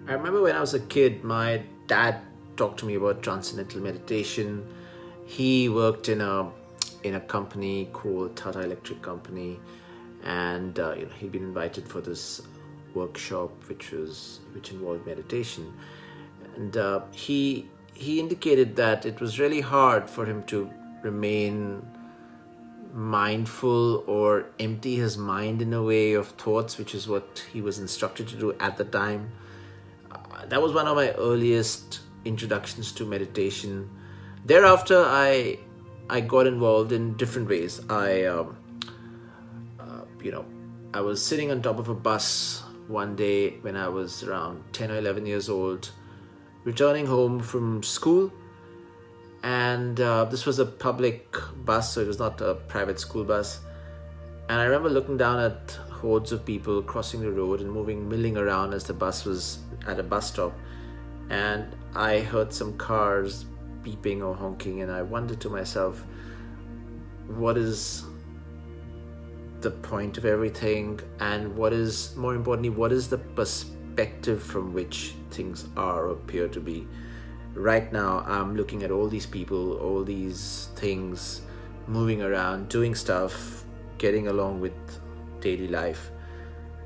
I remember when I was a kid, my dad talked to me about transcendental meditation. He worked in a company called Tata Electric Company, and he'd been invited for this workshop which involved meditation, and he indicated that it was really hard for him to remain mindful or empty his mind in a way of thoughts, which is what he was instructed to do at the time. That was one of my earliest introductions to meditation. Thereafter, I got involved in different ways. I was sitting on top of a bus one day when I was around 10 or 11 years old, returning home from school, and this was a public bus, so it was not a private school bus. And I remember looking down at hordes of people crossing the road and milling around as the bus was at a bus stop, and I heard some cars beeping or honking, and I wondered to myself, what is the point of everything, and what is, more importantly, what is the perspective from which things are or appear to be? Right now I'm looking at all these people, all these things moving around, doing stuff, getting along with daily life,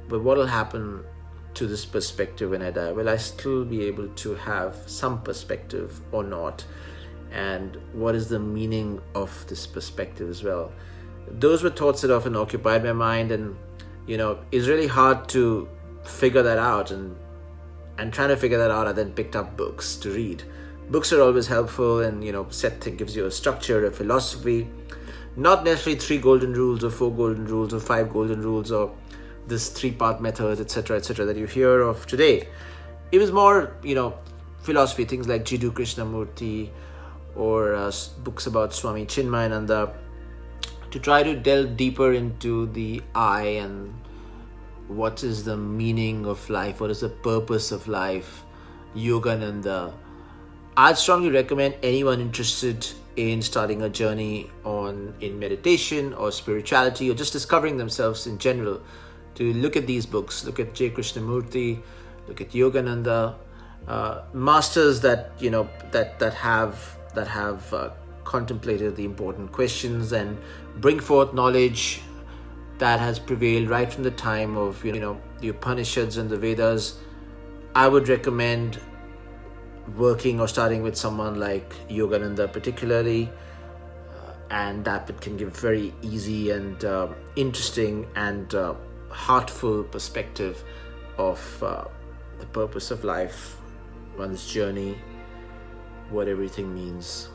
but what will happen to this perspective when I die? Will I still be able to have some perspective or not? And what is the meaning of this perspective as well? Those were thoughts that often occupied my mind, and it's really hard to figure that out, and trying to figure that out, I then picked up books to read. Books are always helpful, and gives you a structure, a philosophy, not necessarily 3 golden rules or 4 golden rules or 5 golden rules or this 3-part method, etc., that you hear of today. It was more philosophy, things like Jiddu Krishnamurti, or books about Swami Chinmayananda, to try to delve deeper into the I and what is the meaning of life, what is the purpose of life. Yogananda. I'd strongly recommend anyone interested in starting a journey in meditation or spirituality, or just discovering themselves in general, to look at these books. Look at J. Krishnamurti, look at Yogananda, masters that have contemplated the important questions and bring forth knowledge that has prevailed right from the time of the Upanishads and the Vedas. I would recommend working or starting with someone like Yogananda particularly, and that can give very easy and interesting and heartful perspective of the purpose of life, one's journey, what everything means.